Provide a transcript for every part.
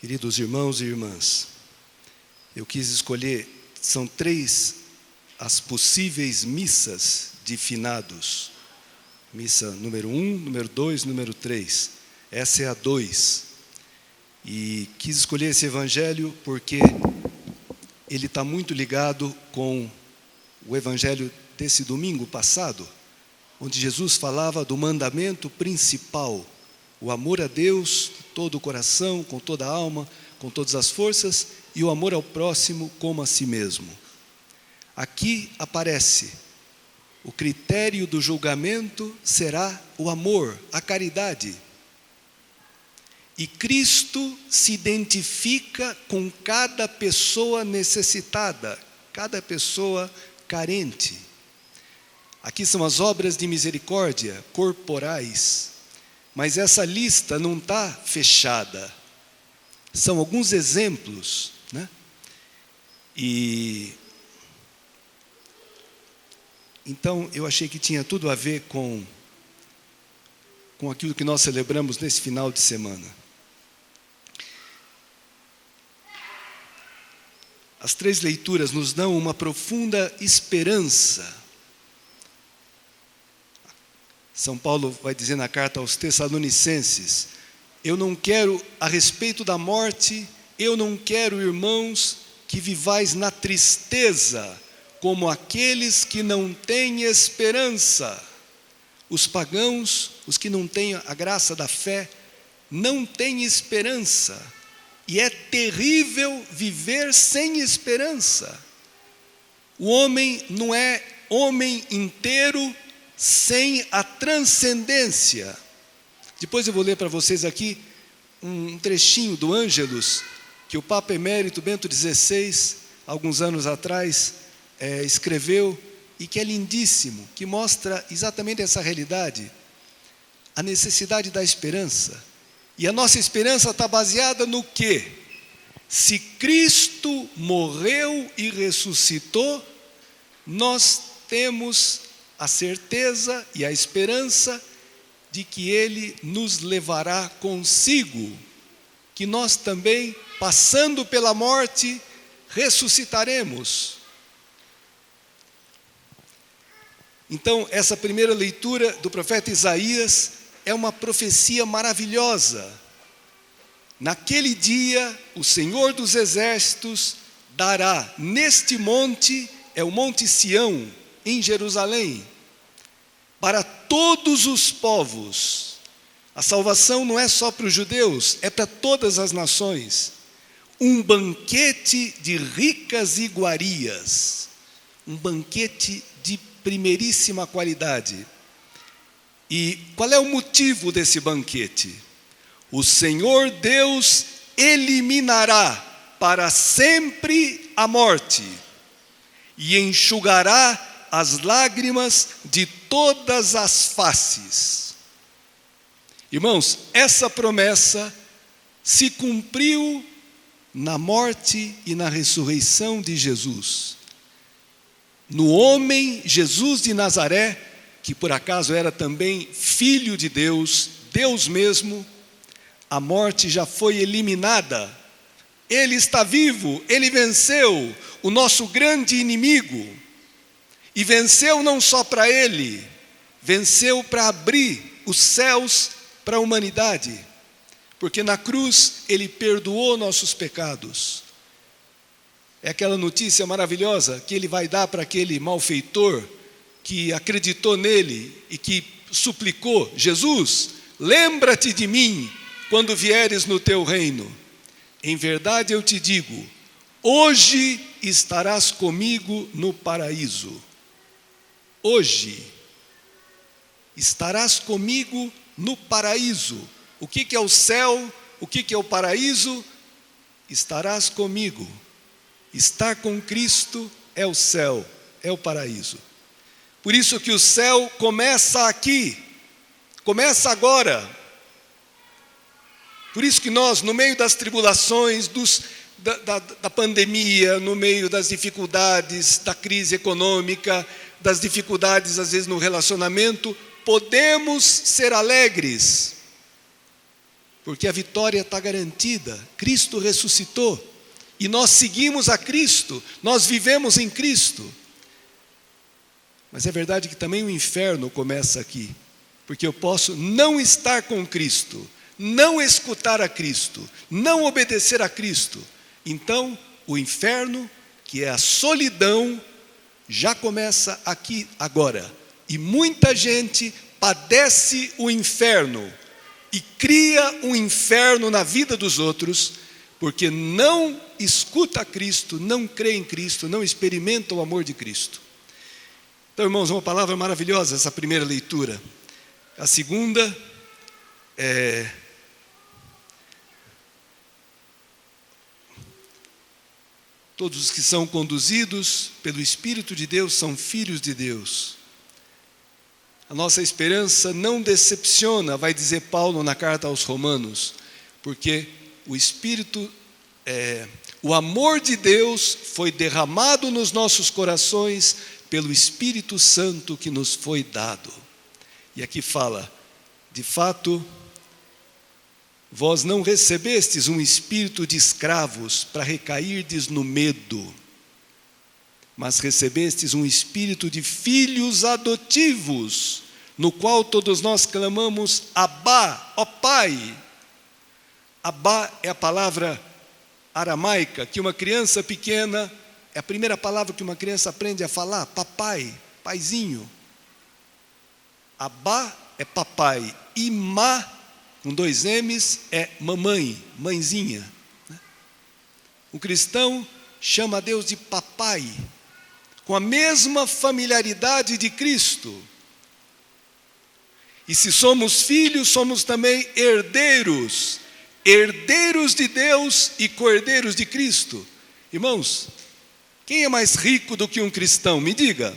Queridos irmãos e irmãs, eu quis escolher, são 3 as possíveis missas de finados. Missa número 1, número 2, número 3. Essa é a 2. E quis escolher esse evangelho porque ele está muito ligado com o evangelho desse domingo passado, onde Jesus falava do mandamento principal, o amor a Deus, todo o coração, com toda a alma, com todas as forças, e o amor ao próximo como a si mesmo. Aqui aparece, o critério do julgamento será o amor, a caridade. E Cristo se identifica com cada pessoa necessitada, cada pessoa carente. Aqui são as obras de misericórdia corporais, mas essa lista não está fechada. São alguns exemplos, né? E então eu achei que tinha tudo a ver com aquilo que nós celebramos nesse final de semana. As 3 leituras nos dão uma profunda esperança. São Paulo vai dizer na carta aos Tessalonicenses: eu não quero, a respeito da morte, eu não quero, irmãos, que vivais na tristeza, como aqueles que não têm esperança. Os pagãos, os que não têm a graça da fé, não têm esperança. E é terrível viver sem esperança. O homem não é homem inteiro sem a transcendência. Depois eu vou ler para vocês aqui um trechinho do Ângelus, que o Papa Emérito Bento XVI, alguns anos atrás, escreveu, e que é lindíssimo, que mostra exatamente essa realidade, a necessidade da esperança. E a nossa esperança está baseada no quê? Se Cristo morreu e ressuscitou, nós temos a certeza e a esperança de que Ele nos levará consigo, que nós também, passando pela morte, ressuscitaremos. Então, essa primeira leitura do profeta Isaías é uma profecia maravilhosa. Naquele dia, o Senhor dos Exércitos dará neste monte, é o Monte Sião, em Jerusalém, para todos os povos. A salvação não é só para os judeus, é para todas as nações. Um banquete de ricas iguarias, um banquete de primeiríssima qualidade. E qual é o motivo desse banquete? O Senhor Deus eliminará para sempre a morte e enxugará as lágrimas de todas as faces. Irmãos, essa promessa se cumpriu na morte e na ressurreição de Jesus. No homem Jesus de Nazaré, que por acaso era também filho de Deus, Deus mesmo, a morte já foi eliminada. Ele está vivo, ele venceu o nosso grande inimigo. E venceu não só para ele, venceu para abrir os céus para a humanidade. Porque na cruz ele perdoou nossos pecados. É aquela notícia maravilhosa que ele vai dar para aquele malfeitor que acreditou nele e que suplicou: Jesus, lembra-te de mim quando vieres no teu reino. Em verdade eu te digo, hoje estarás comigo no paraíso. Hoje estarás comigo no paraíso. O que é o céu? O que é o paraíso? Estarás comigo. Estar com Cristo é o céu, é o paraíso. Por isso que o céu começa aqui, começa agora. Por isso que nós, no meio das tribulações, da pandemia, no meio das dificuldades, da crise econômica, das dificuldades às vezes no relacionamento, podemos ser alegres. porque a vitória está garantida. Cristo ressuscitou e nós seguimos a Cristo, nós vivemos em Cristo. Mas é verdade que também o inferno começa aqui, porque eu posso não estar com Cristo, não escutar a Cristo, não obedecer a Cristo. Então, o inferno, que é a solidão, já começa aqui agora. E muita gente padece o inferno e cria um inferno na vida dos outros, porque não escuta a Cristo, não crê em Cristo, não experimenta o amor de Cristo. Então, irmãos, uma palavra maravilhosa essa primeira leitura. A segunda todos os que são conduzidos pelo Espírito de Deus são filhos de Deus. A nossa esperança não decepciona, vai dizer Paulo na carta aos Romanos, porque o Espírito, o amor de Deus foi derramado nos nossos corações pelo Espírito Santo que nos foi dado. E aqui fala, de fato, vós não recebestes um espírito de escravos para recairdes no medo, mas recebestes um espírito de filhos adotivos, no qual todos nós clamamos, Abá, ó Pai. Abá é a palavra aramaica que uma criança pequena, é a primeira palavra que uma criança aprende a falar, papai, paizinho. Abá é papai, Imá, com 2 M's, é mamãe, mãezinha. O cristão chama a Deus de papai, com a mesma familiaridade de Cristo. E se somos filhos, somos também herdeiros, herdeiros de Deus e cordeiros de Cristo. Irmãos, quem é mais rico do que um cristão? Me diga.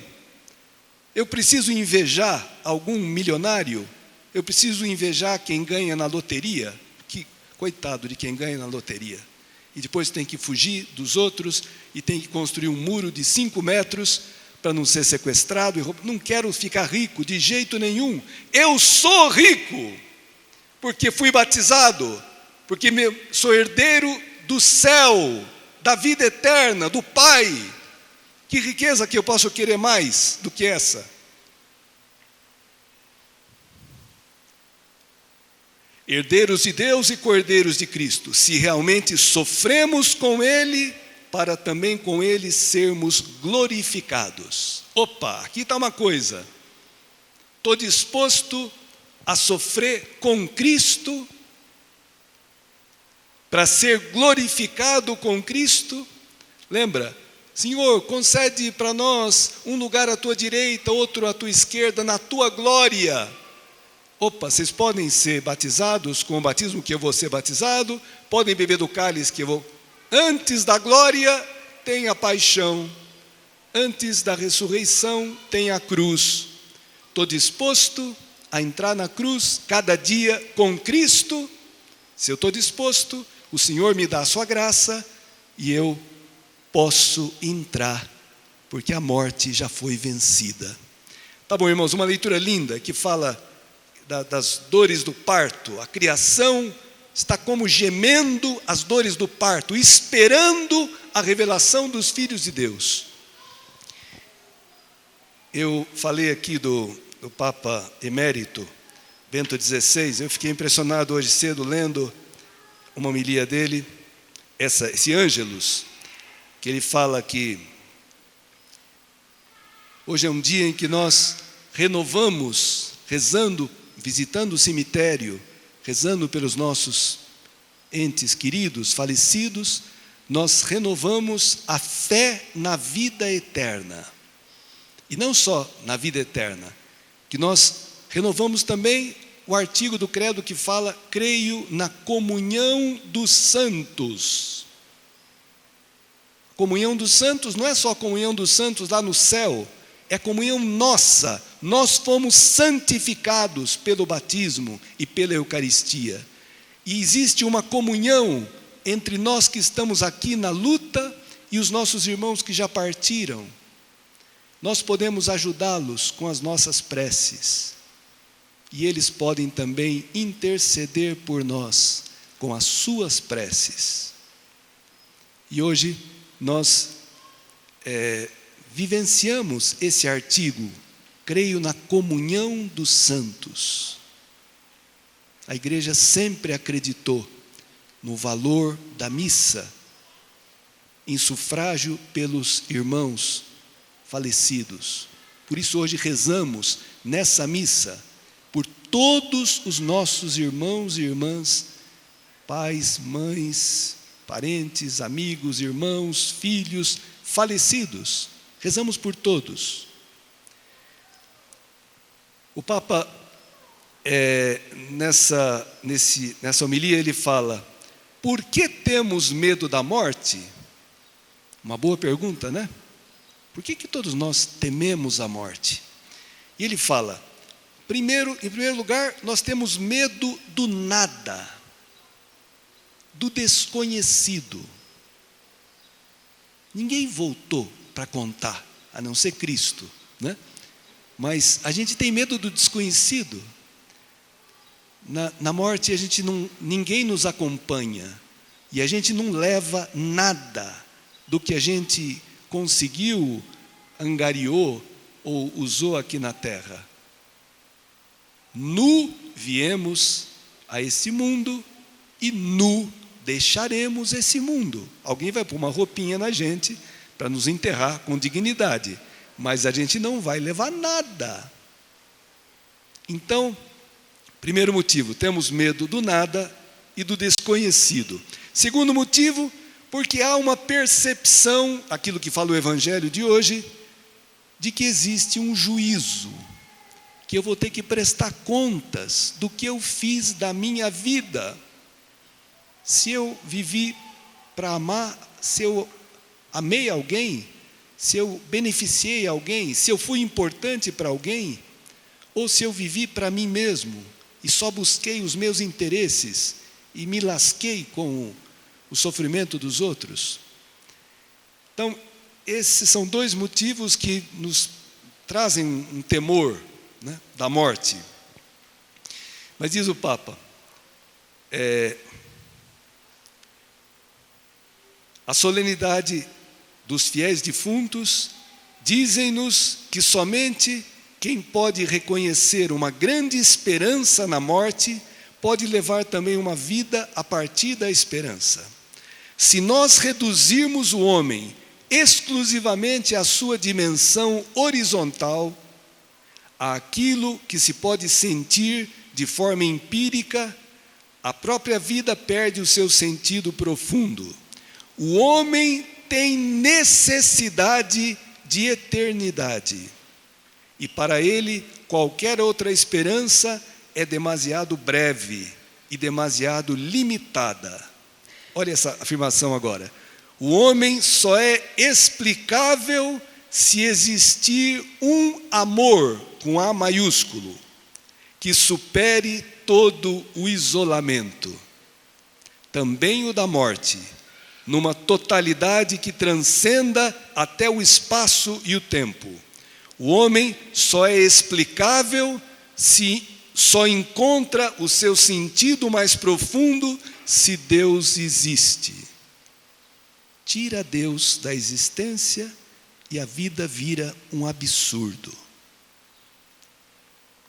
Eu preciso invejar algum milionário? Eu preciso invejar quem ganha na loteria? Que coitado de quem ganha na loteria. E depois tem que fugir dos outros e tem que construir um muro de 5 metros para não ser sequestrado. Não quero ficar rico de jeito nenhum. Eu sou rico porque fui batizado, porque sou herdeiro do céu, da vida eterna, do Pai. Que riqueza que eu posso querer mais do que essa? Herdeiros de Deus e cordeiros de Cristo, se realmente sofremos com Ele, para também com Ele sermos glorificados. Opa, aqui está uma coisa. Estou disposto a sofrer com Cristo, para ser glorificado com Cristo. Lembra? Senhor, concede para nós um lugar à tua direita, outro à tua esquerda, na tua glória. Opa, vocês podem ser batizados com o batismo que eu vou ser batizado, podem beber do cálice que eu vou. Antes da glória tem a paixão, antes da ressurreição tem a cruz. Estou disposto a entrar na cruz cada dia com Cristo. Se eu estou disposto, o Senhor me dá a sua graça e eu posso entrar, porque a morte já foi vencida. Tá bom, irmãos, uma leitura linda que fala das dores do parto. A criação está como gemendo as dores do parto, esperando a revelação dos filhos de Deus. Eu falei aqui do Papa Emérito, Bento XVI, eu fiquei impressionado hoje cedo lendo uma homilia dele, esse Ângelus, que ele fala que hoje é um dia em que nós renovamos, rezando, visitando o cemitério, rezando pelos nossos entes queridos, falecidos, nós renovamos a fé na vida eterna. E não só na vida eterna, que nós renovamos também o artigo do credo que fala, creio na comunhão dos santos. Comunhão dos santos não é só a comunhão dos santos lá no céu, é comunhão nossa. Nós fomos santificados pelo batismo e pela Eucaristia. E existe uma comunhão entre nós que estamos aqui na luta e os nossos irmãos que já partiram. Nós podemos ajudá-los com as nossas preces. e eles podem também interceder por nós com as suas preces. E hoje nós vivenciamos esse artigo, creio na comunhão dos santos. A igreja sempre acreditou no valor da missa, em sufrágio pelos irmãos falecidos. Por isso hoje rezamos nessa missa por todos os nossos irmãos e irmãs, pais, mães, parentes, amigos, irmãos, filhos falecidos. Rezamos por todos. O Papa, nessa homilia, ele fala: por que temos medo da morte? Uma boa pergunta, né? Por que todos nós tememos a morte? E ele fala: em primeiro lugar, nós temos medo do nada, do desconhecido. Ninguém voltou para contar, a não ser Cristo, né? Mas a gente tem medo do desconhecido. Na morte ninguém nos acompanha, e a gente não leva nada do que a gente conseguiu, angariou ou usou aqui na terra. Nu viemos a esse mundo e nu deixaremos esse mundo. Alguém vai pôr uma roupinha na gente para nos enterrar com dignidade, mas a gente não vai levar nada. Então, primeiro motivo, temos medo do nada e do desconhecido. Segundo motivo, porque há uma percepção, aquilo que fala o Evangelho de hoje, de que existe um juízo, que eu vou ter que prestar contas do que eu fiz da minha vida. Se eu vivi para amar, se eu amei alguém, se eu beneficiei alguém, se eu fui importante para alguém, ou se eu vivi para mim mesmo e só busquei os meus interesses e me lasquei com o sofrimento dos outros. Então, esses são dois motivos que nos trazem um temor, né, da morte. Mas diz o Papa, a solenidade dos fiéis defuntos dizem-nos que somente quem pode reconhecer uma grande esperança na morte pode levar também uma vida a partir da esperança. Se nós reduzirmos o homem exclusivamente à sua dimensão horizontal, àquilo que se pode sentir de forma empírica, a própria vida perde o seu sentido profundo. O homem tem necessidade de eternidade, e para ele qualquer outra esperança é demasiado breve e demasiado limitada. Olha essa afirmação agora. O homem só é explicável se existir um amor, com A maiúsculo, que supere todo o isolamento, também o da morte, numa totalidade que transcenda até o espaço e o tempo. O homem só é explicável se só encontra o seu sentido mais profundo se Deus existe. Tira Deus da existência e a vida vira um absurdo.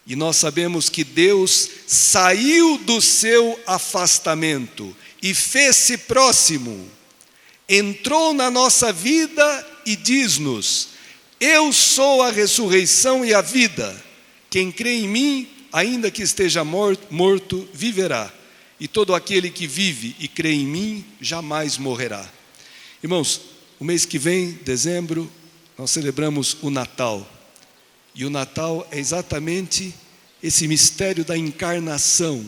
E nós sabemos que Deus saiu do seu afastamento e fez-se próximo, entrou na nossa vida e diz-nos: eu sou a ressurreição e a vida. Quem crê em mim, ainda que esteja morto, viverá. E todo aquele que vive e crê em mim, jamais morrerá. Irmãos, o mês que vem, dezembro, nós celebramos o Natal. E o Natal é exatamente esse mistério da encarnação.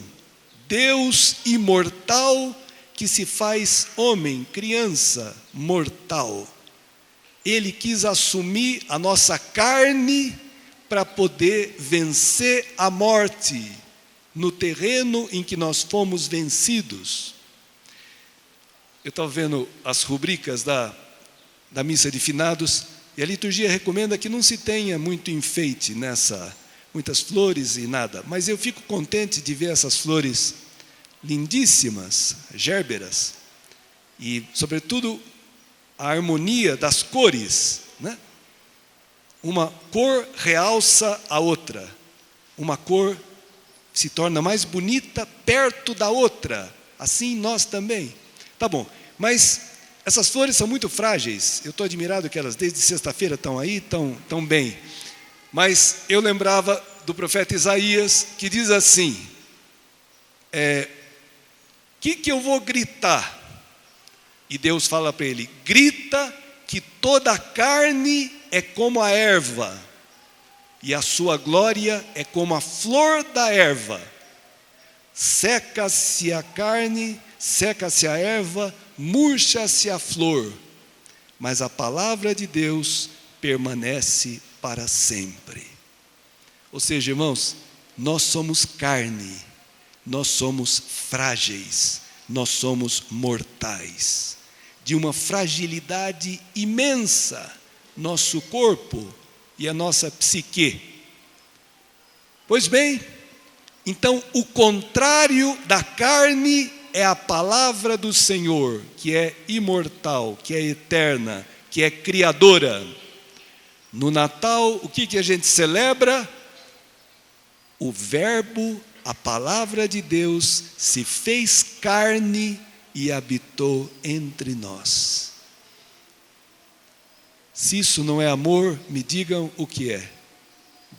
Deus imortal que se faz homem, criança, mortal. Ele quis assumir a nossa carne para poder vencer a morte no terreno em que nós fomos vencidos. Eu estava vendo as rubricas da missa de finados, e a liturgia recomenda que não se tenha muito enfeite muitas flores e nada, mas eu fico contente de ver essas flores lindíssimas, gérberas, e sobretudo a harmonia das cores, né? Uma cor realça a outra, uma cor se torna mais bonita perto da outra, assim nós também. Tá bom, mas essas flores são muito frágeis, eu estou admirado que elas desde sexta-feira estão aí, tão bem. Mas eu lembrava do profeta Isaías, que diz assim, que eu vou gritar? E Deus fala para ele, grita que toda a carne é como a erva, e a sua glória é como a flor da erva. Seca-se a carne, seca-se a erva, murcha-se a flor, mas a palavra de Deus permanece para sempre. Ou seja, irmãos, nós somos carne, nós somos frágeis, nós somos mortais, de uma fragilidade imensa, nosso corpo e a nossa psique. Pois bem, então o contrário da carne é a palavra do Senhor, que é imortal, que é eterna, que é criadora. No Natal, o que a gente celebra? O Verbo, a palavra de Deus, se fez carne e habitou entre nós. Se isso não é amor, me digam o que é.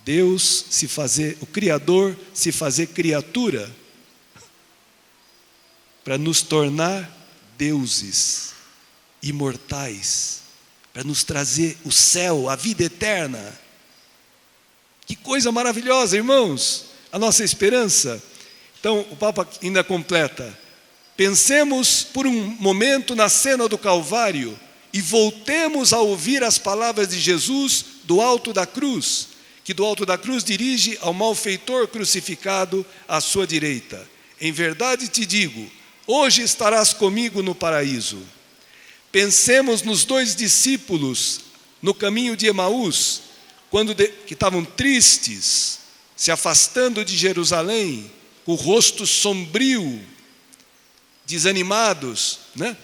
Deus se fazer, o Criador se fazer criatura, para nos tornar deuses, imortais, para nos trazer o céu, a vida eterna. Que coisa maravilhosa, irmãos, a nossa esperança. Então, o Papa ainda completa, pensemos por um momento na cena do Calvário e voltemos a ouvir as palavras de Jesus do alto da cruz, que do alto da cruz dirige ao malfeitor crucificado à sua direita. Em verdade te digo, hoje estarás comigo no paraíso. Pensemos nos 2 discípulos no caminho de Emaús, que estavam tristes, se afastando de Jerusalém, com o rosto sombrio, desanimados, né?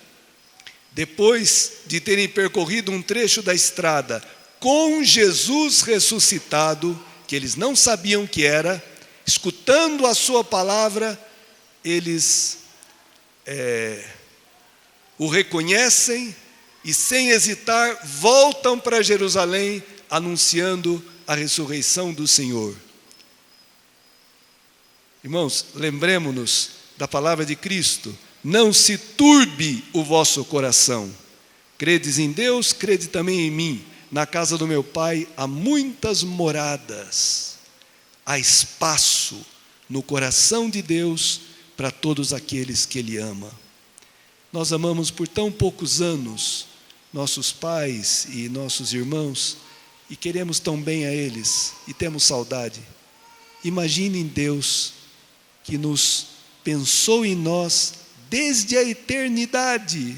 Depois de terem percorrido um trecho da estrada com Jesus ressuscitado, que eles não sabiam que era, escutando a sua palavra, eles o reconhecem e, sem hesitar, voltam para Jerusalém, anunciando a ressurreição do Senhor. Irmãos, lembremos-nos da palavra de Cristo, não se turbe o vosso coração. Credes em Deus, crede também em mim. Na casa do meu Pai há muitas moradas. Há espaço no coração de Deus para todos aqueles que Ele ama. Nós amamos por tão poucos anos nossos pais e nossos irmãos e queremos tão bem a eles e temos saudade. Imaginem Deus que nos pensou em nós desde a eternidade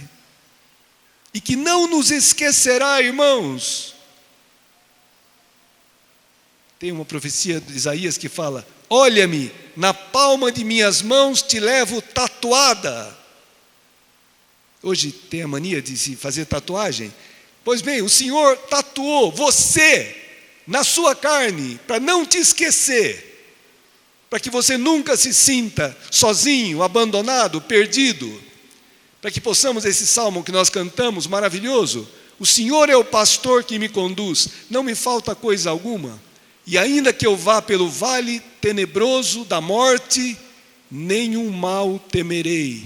e que não nos esquecerá, irmãos. Tem uma profecia de Isaías que fala: olha-me, na palma de minhas mãos te levo tatuada. Hoje tem a mania de se fazer tatuagem. Pois bem, o Senhor tatuou você na sua carne para não te esquecer, para que você nunca se sinta sozinho, abandonado, perdido, para que possamos, esse salmo que nós cantamos, maravilhoso, o Senhor é o pastor que me conduz, não me falta coisa alguma, e ainda que eu vá pelo vale tenebroso da morte, nenhum mal temerei,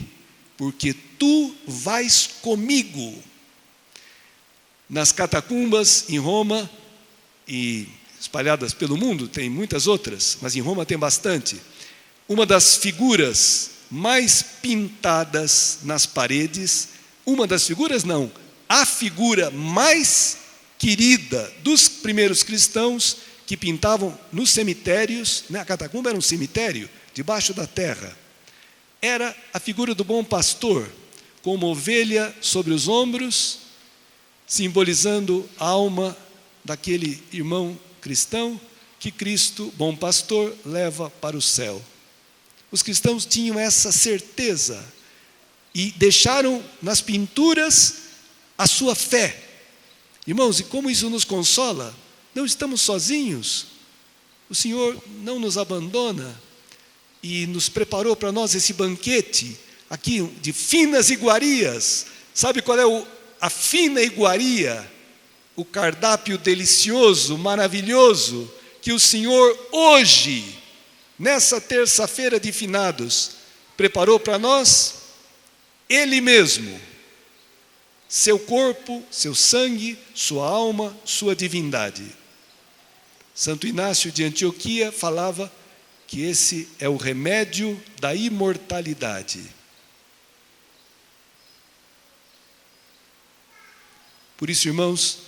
porque tu vais comigo. Nas catacumbas em Roma e espalhadas pelo mundo, tem muitas outras, mas em Roma tem bastante. Uma das figuras mais pintadas nas paredes, a figura mais querida dos primeiros cristãos que pintavam nos cemitérios, né? A catacumba era um cemitério debaixo da terra. Era a figura do bom pastor, com uma ovelha sobre os ombros, simbolizando a alma daquele irmão cristão, que Cristo, bom pastor, leva para o céu. Os cristãos tinham essa certeza e deixaram nas pinturas a sua fé. Irmãos, e como isso nos consola? Não estamos sozinhos. O Senhor não nos abandona e nos preparou para nós esse banquete aqui de finas iguarias. Sabe qual é a fina iguaria? O cardápio delicioso, maravilhoso, que o Senhor hoje, nessa terça-feira de finados, preparou para nós? Ele mesmo, seu corpo, seu sangue, sua alma, sua divindade. Santo Inácio de Antioquia falava que esse é o remédio da imortalidade. Por isso, irmãos,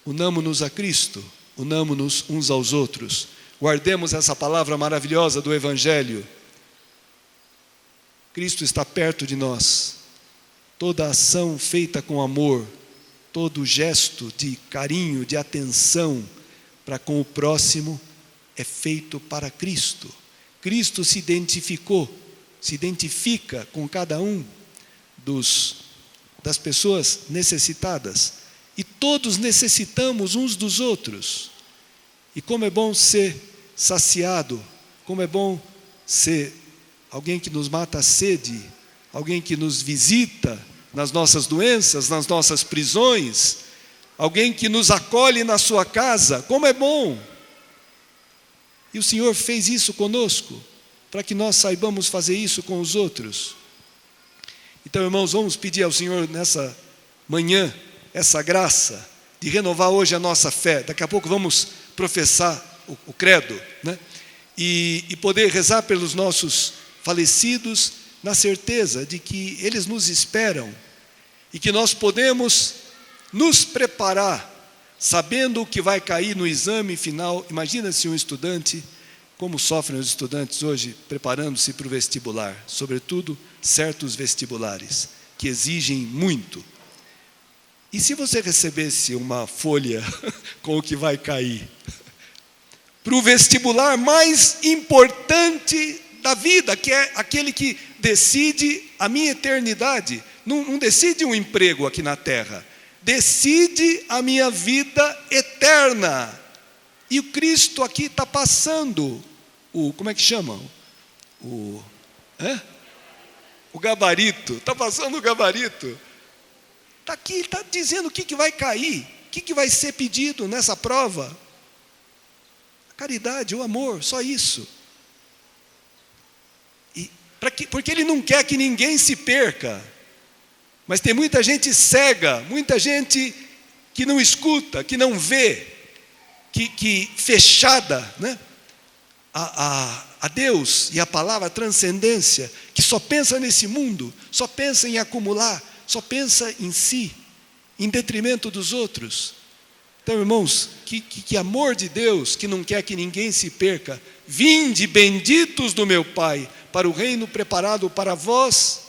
unamo-nos a Cristo, unamo-nos uns aos outros, guardemos essa palavra maravilhosa do Evangelho. Cristo está perto de nós. Toda ação feita com amor, todo gesto de carinho, de atenção para com o próximo é feito para Cristo. Cristo se identifica com cada um das pessoas necessitadas. E todos necessitamos uns dos outros. E como é bom ser saciado, como é bom ser alguém que nos mata a sede, alguém que nos visita nas nossas doenças, nas nossas prisões, alguém que nos acolhe na sua casa, como é bom! E o Senhor fez isso conosco, para que nós saibamos fazer isso com os outros. Então, irmãos, vamos pedir ao Senhor nessa manhã, essa graça, de renovar hoje a nossa fé. Daqui a pouco vamos professar o credo, né? E poder rezar pelos nossos falecidos, na certeza de que eles nos esperam e que nós podemos nos preparar, sabendo o que vai cair no exame final. Imagina se um estudante, como sofrem os estudantes hoje, preparando-se para o vestibular, sobretudo certos vestibulares, que exigem muito. E se você recebesse uma folha com o que vai cair? Para o vestibular mais importante da vida, que é aquele que decide a minha eternidade. Não decide um emprego aqui na terra, decide a minha vida eterna. E o Cristo aqui está passando como é que chama? O gabarito, está passando o gabarito. Está aqui, está dizendo o que vai cair, o que vai ser pedido nessa prova. A caridade, o amor, só isso. Porque Ele não quer que ninguém se perca. Mas tem muita gente cega, muita gente que não escuta, que não vê, que fechada, né? a Deus e a palavra, a transcendência, que só pensa nesse mundo, só pensa em acumular, só pensa em si, em detrimento dos outros. Então, irmãos, que amor de Deus, que não quer que ninguém se perca. Vinde, benditos do meu Pai, para o reino preparado para vós,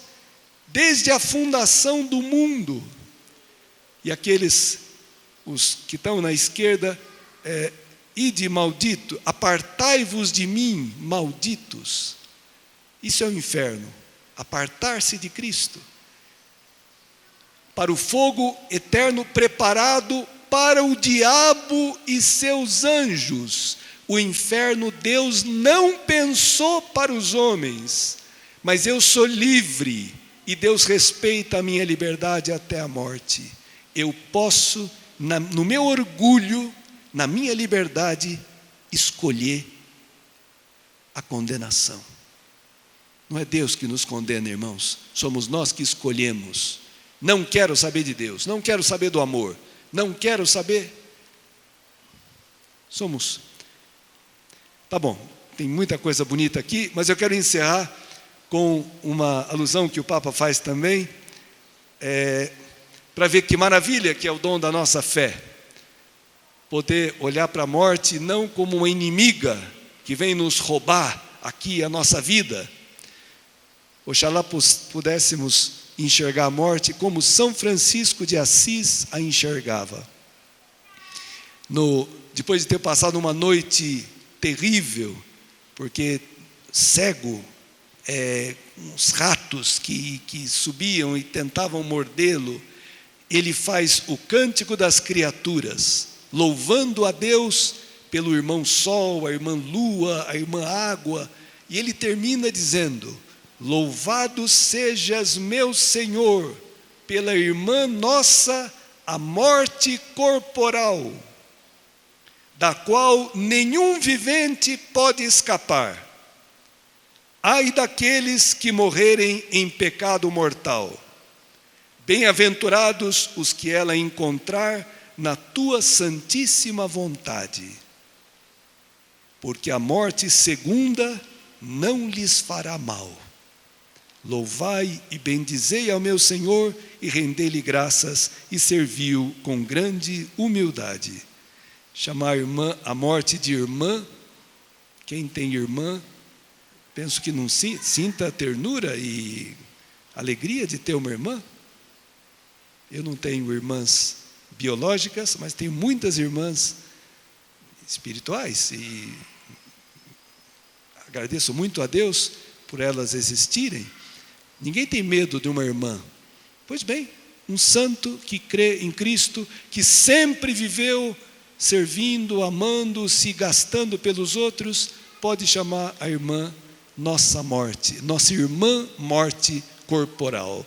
desde a fundação do mundo. E aqueles, os que estão na esquerda, ide maldito, apartai-vos de mim, malditos. Isso é o inferno, apartar-se de Cristo. Para o fogo eterno preparado para o diabo e seus anjos. O inferno Deus não pensou para os homens, mas eu sou livre e Deus respeita a minha liberdade até a morte. Eu posso, no meu orgulho, na minha liberdade, escolher a condenação. Não é Deus que nos condena, irmãos, somos nós que escolhemos. Não quero saber de Deus, não quero saber do amor, não quero saber. Tá bom, tem muita coisa bonita aqui, mas eu quero encerrar com uma alusão que o Papa faz também, para ver que maravilha que é o dom da nossa fé. Poder olhar para a morte não como uma inimiga que vem nos roubar aqui a nossa vida. Oxalá pudéssemos enxergar a morte como São Francisco de Assis a enxergava. Depois de ter passado uma noite terrível, porque cego, uns ratos que subiam e tentavam mordê-lo, ele faz o cântico das criaturas, louvando a Deus pelo irmão Sol, a irmã Lua, a irmã Água, e ele termina dizendo: louvado sejas, meu Senhor, pela irmã nossa, a morte corporal, da qual nenhum vivente pode escapar. Ai daqueles que morrerem em pecado mortal. Bem-aventurados os que ela encontrar na tua santíssima vontade, porque a morte segunda não lhes fará mal. Louvai e bendizei ao meu Senhor, e rendei-lhe graças, e serviu com grande humildade. Chamar a morte de irmã, quem tem irmã, penso que não sinta ternura e alegria de ter uma irmã. Eu não tenho irmãs biológicas, mas tenho muitas irmãs espirituais, e agradeço muito a Deus por elas existirem. Ninguém tem medo de uma irmã. Pois bem, um santo que crê em Cristo, que sempre viveu servindo, amando, se gastando pelos outros, pode chamar a irmã nossa morte, nossa irmã morte corporal.